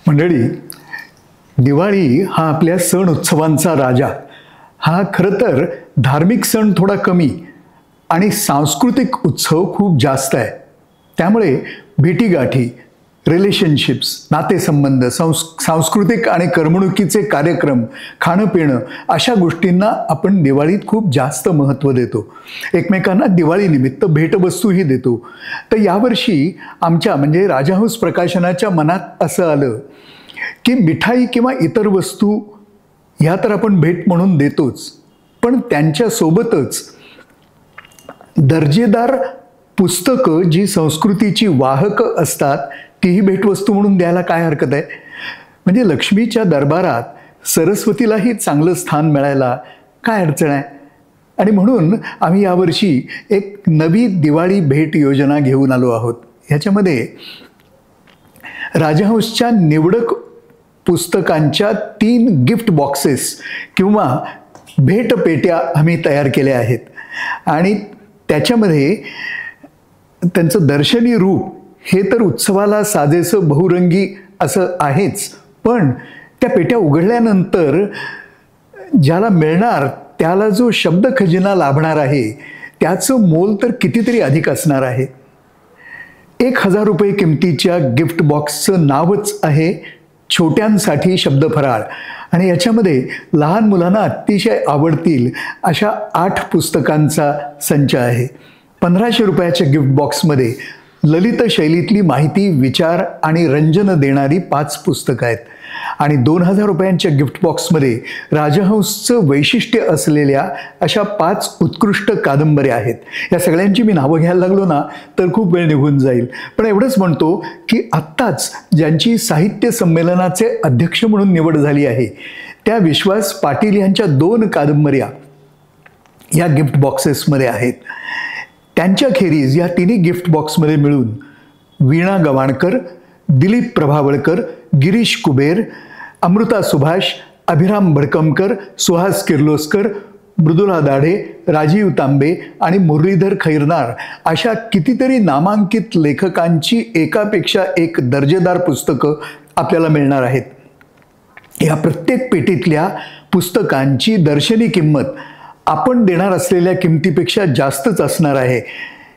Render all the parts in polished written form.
मंडळी, दिवाळी हा आपल्या सण उत्सवांचा राजा. हा खरं तर धार्मिक सण थोडा कमी आणि सांस्कृतिक उत्सव खूप जास्त आहे. त्यामुळे भेटीगाठी, रिलेशनशिप्स, नातेसंबंध, सांस्कृतिक आणि करमणुकीचे कार्यक्रम, खाणं पिणं अशा गोष्टींना आपण दिवाळीत खूप जास्त महत्त्व देतो. एकमेकांना दिवाळीनिमित्त भेटवस्तूही देतो. तर यावर्षी आमच्या म्हणजे राजाहंस प्रकाशनाच्या मनात असं आलं की मिठाई किंवा इतर वस्तू ह्या तर आपण भेट म्हणून देतोच, पण त्यांच्यासोबतच दर्जेदार पुस्तकं जी संस्कृतीची वाहक असतात तीही भेटवस्तू म्हणून द्यायला काय हरकत आहे. म्हणजे लक्ष्मीच्या दरबारात सरस्वतीलाही चांगलं स्थान मिळायला काय अडचण आहे. आणि म्हणून आम्ही यावर्षी एक नवी दिवाळी भेट योजना घेऊन आलो आहोत. ह्याच्यामध्ये राजहंसच्या निवडक पुस्तकांच्या 3 गिफ्ट बॉक्सेस किंवा भेटपेट्या आम्ही तयार केल्या आहेत. आणि त्याच्यामध्ये त्यांचं दर्शनी रूप हे तर उत्सवाला साजेसं बहुरंगी असं आहेच, पण त्या पेट्या उघडल्यानंतर ज्याला मिळणार त्याला जो शब्द खजिना लाभणार आहे त्याचं मोल तर कितीतरी अधिक असणार आहे. 1000 रुपये किमतीच्या गिफ्ट बॉक्सचं नावच आहे छोट्यांसाठी शब्द फराळ. आणि याच्यामध्ये लहान मुलांना अतिशय आवडतील अशा 8 पुस्तकांचा संच आहे. 1500 रुपयाच्या गिफ्ट बॉक्समध्ये ललित शैलीतली माहिती, विचार आणि रंजन देणारी 5 पुस्तकं आहेत. आणि 2000 रुपयांच्या गिफ्ट बॉक्समध्ये राजहंसचं वैशिष्ट्य असलेल्या अशा 5 उत्कृष्ट कादंबऱ्या आहेत. या सगळ्यांची मी नावं घ्यायला लागलो ना तर खूप वेळ निघून जाईल, पण एवढंच म्हणतो की आत्ताच ज्यांची साहित्य संमेलनाचे अध्यक्ष म्हणून निवड झाली आहे त्या विश्वास पाटील यांच्या 2 कादंबऱ्या या गिफ्ट बॉक्सेसमध्ये आहेत. त्यांच्याखेरीज या 3 गिफ्ट बॉक्समध्ये मिळून वीणा गवाणकर, दिलीप प्रभावळकर, गिरीश कुबेर, अमृता सुभाष, अभिराम भडकमकर, सुहास किर्लोस्कर, मृदुला दाढे, राजीव तांबे आणि मुरलीधर खैरनार अशा कितीतरी नामांकित लेखकांची एकापेक्षा एक दर्जेदार पुस्तकं आपल्याला मिळणार आहेत. या प्रत्येक पेटीतल्या पुस्तकांची दर्शनी किंमत आपण देणार असलेल्या किमतीपेक्षा जास्तच असणार आहे.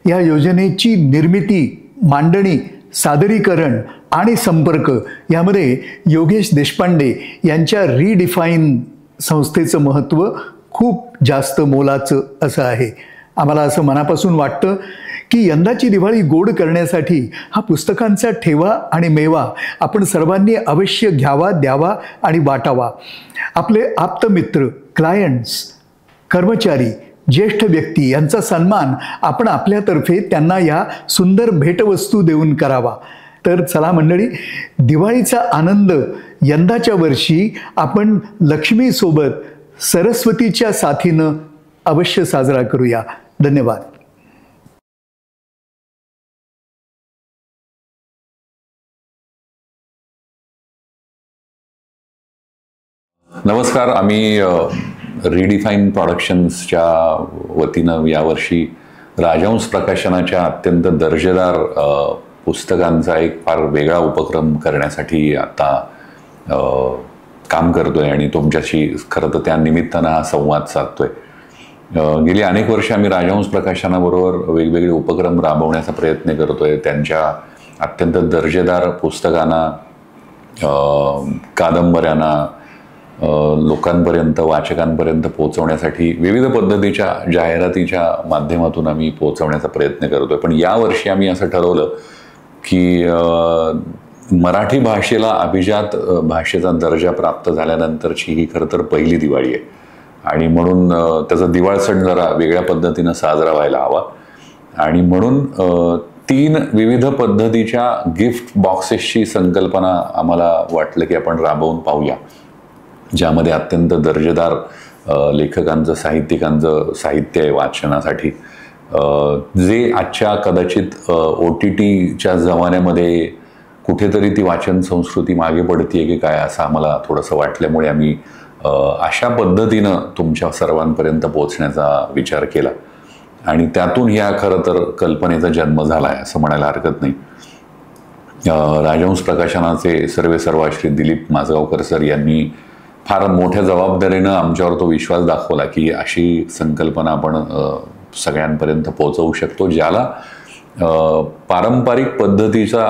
या योजनेची निर्मिती, मांडणी, सादरीकरण आणि संपर्क यामध्ये योगेश देशपांडे यांच्या रिडिफाईन संस्थेचं महत्त्व खूप जास्त मोलाचं असं आहे. आम्हाला असं मनापासून वाटतं की यंदाची दिवाळी गोड करण्यासाठी हा पुस्तकांचा ठेवा आणि मेवा आपण सर्वांनी अवश्य घ्यावा, द्यावा आणि वाटावा. आपले आप्तमित्र, क्लायंट्स, कर्मचारी, ज्येष्ठ व्यक्ती यांचा सन्मान आपण आपल्यातर्फे त्यांना या सुंदर भेटवस्तू देऊन करावा. तर चला मंडळी, दिवाळीचा आनंद यंदाच्या वर्षी आपण लक्ष्मीसोबत सरस्वतीच्या साथीनं अवश्य साजरा करूया. धन्यवाद. नमस्कार. आम्ही रिडिफाईन प्रोडक्शन्सच्या वतीनं यावर्षी राजहंस प्रकाशनाच्या अत्यंत दर्जेदार पुस्तकांचा एक फार वेगळा उपक्रम करण्यासाठी आता काम करतोय आणि तुमच्याशी खरं तर त्या निमित्तानं हा संवाद साधतोय. गेली अनेक वर्षे आम्ही राजहंस प्रकाशनाबरोबर वेगवेगळे उपक्रम राबवण्याचा प्रयत्न करतोय. त्यांच्या अत्यंत दर्जेदार पुस्तकांना, कादंबऱ्यांना लोकांपर्यंत, वाचकांपर्यंत पोहोचवण्यासाठी विविध पद्धतीच्या जाहिरातीच्या माध्यमातून आम्ही पोहोचवण्याचा प्रयत्न करतोय. पण यावर्षी आम्ही असं ठरवलं की मराठी भाषेला अभिजात भाषेचा दर्जा प्राप्त झाल्यानंतरची ही खरं तर पहिली दिवाळी आहे आणि म्हणून त्याचा दिवाळ सण जरा वेगळ्या पद्धतीनं साजरा व्हायला हवा. आणि म्हणून 3 विविध पद्धतीच्या गिफ्ट बॉक्सेसची संकल्पना आम्हाला वाटलं की आपण राबवून पाहूया, ज्यामध्ये अत्यंत दर्जेदार लेखकांचं, साहित्यिकांचं साहित्य आहे वाचनासाठी, जे आजच्या कदाचित OTTच्या जमान्यामध्ये कुठेतरी ती वाचन संस्कृती मागे पडतीये की काय असं आम्हाला थोडंसं वाटल्यामुळे आम्ही अशा पद्धतीनं तुमच्या सर्वांपर्यंत पोहोचण्याचा विचार केला. आणि त्यातून ह्या खरं तर कल्पनेचा जन्म झाला आहे असं म्हणायला हरकत नाही. राजहंस प्रकाशनाचे सर्वेसर्वा श्री दिलीप माजगावकर सर यांनी फार मोठ्या जबाबदारीनं आमच्यावर तो विश्वास दाखवला की अशी संकल्पना आपण सगळ्यांपर्यंत पोहोचवू शकतो, ज्याला पारंपरिक पद्धतीचा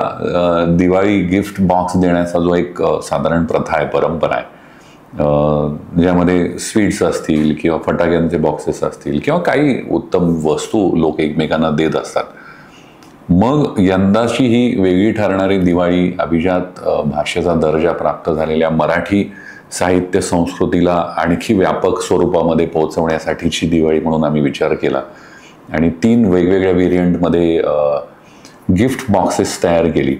दिवाळी गिफ्ट बॉक्स देण्याचा जो एक साधारण प्रथा आहे, परंपरा आहे, ज्यामध्ये स्वीट्स असतील किंवा फटाक्यांचे बॉक्सेस असतील किंवा काही उत्तम वस्तू लोक एकमेकांना देत असतात. मग यंदाची ही वेगळी ठरणारी दिवाळी अभिजात भाषेचा दर्जा प्राप्त झालेल्या मराठी साहित्य संस्कृतीला आणखी व्यापक स्वरूपामध्ये पोहोचवण्यासाठीची दिवाळी म्हणून आम्ही विचार केला आणि 3 वेगवेगळ्या व्हेरियंटमध्ये गिफ्ट बॉक्सेस तयार केली,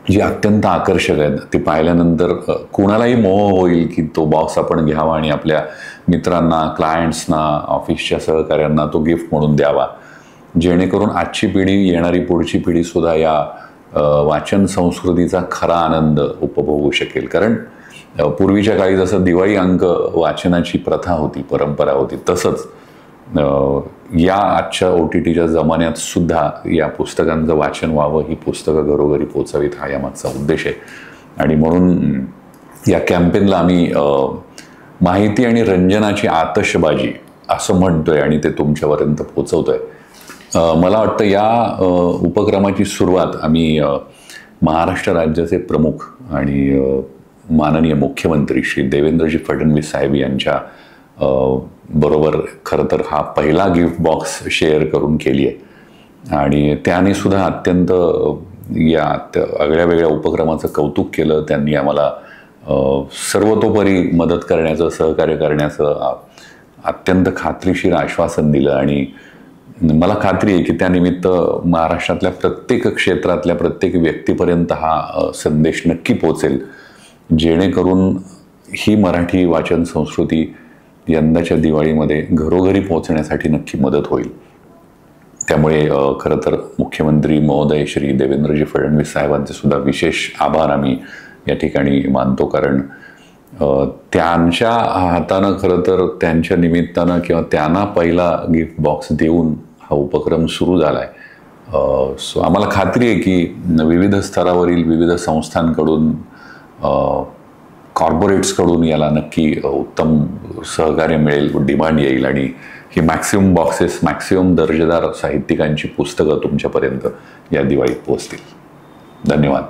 जी अत्यंत आकर्षक आहेत. ते पाहिल्यानंतर कोणालाही मोह होईल की तो बॉक्स आपण घ्यावा आणि आपल्या मित्रांना, क्लायंट्सना, ऑफिसच्या सहकाऱ्यांना तो गिफ्ट म्हणून द्यावा, जेणेकरून आजची पिढी, येणारी पुढची पिढीसुद्धा या वाचन संस्कृतीचा खरा आनंद उपभोगू शकेल. कारण पूर्वीच्या काळी जसं दिवाळी अंक वाचनाची प्रथा होती, परंपरा होती, तसंच या आजच्या OTTच्या जमान्यात सुद्धा या पुस्तकांचं वाचन व्हावं, ही पुस्तकं घरोघरी पोचावीत, हा यामागचा उद्देश आहे. आणि म्हणून या कॅम्पेनला आम्ही माहिती आणि रंजनाची आतषबाजी असं म्हणतोय आणि ते तुमच्यापर्यंत पोचवतोय. मला वाटतं या उपक्रमाची सुरुवात आम्ही महाराष्ट्र राज्याचे प्रमुख आणि माननीय मुख्यमंत्री श्री देवेंद्रजी फडणवीस साहेब यांच्या बरोबर खरं तर हा पहिला गिफ्ट बॉक्स शेअर करून केली आहे आणि त्याने सुद्धा अत्यंत या आगळ्या वेगळ्या उपक्रमाचं कौतुक केलं. त्यांनी आम्हाला सर्वतोपरी मदत करण्याचं, सहकार्य करण्याचं अत्यंत खात्रीशीर आश्वासन दिलं आणि मला खात्री आहे की त्यानिमित्त महाराष्ट्रातल्या प्रत्येक क्षेत्रातल्या प्रत्येक व्यक्तीपर्यंत हा संदेश नक्की पोचेल, जेणेकरून ही मराठी वाचन संस्कृती यंदाच्या दिवाळीमध्ये घरोघरी पोहोचण्यासाठी नक्की मदत होईल. त्यामुळे खरं तर मुख्यमंत्री महोदय श्री देवेंद्रजी फडणवीस साहेबांचे सुद्धा विशेष आभार आम्ही या ठिकाणी मानतो, कारण त्यांच्या हातानं खरं तर त्यांच्या निमित्तानं किंवा त्यांना पहिला गिफ्ट बॉक्स देऊन हा उपक्रम सुरू झाला आहे. सो आम्हाला खात्री आहे की विविध स्तरावरील विविध संस्थांकडून, कॉर्पोरेट्सकडून याला नक्की उत्तम सहकार्य मिळेल, डिमांड येईल आणि ही मॅक्सिमम बॉक्सेस, मॅक्सिमम दर्जेदार साहित्यिकांची पुस्तकं तुमच्यापर्यंत या दिवाळीत पोहोचतील. धन्यवाद.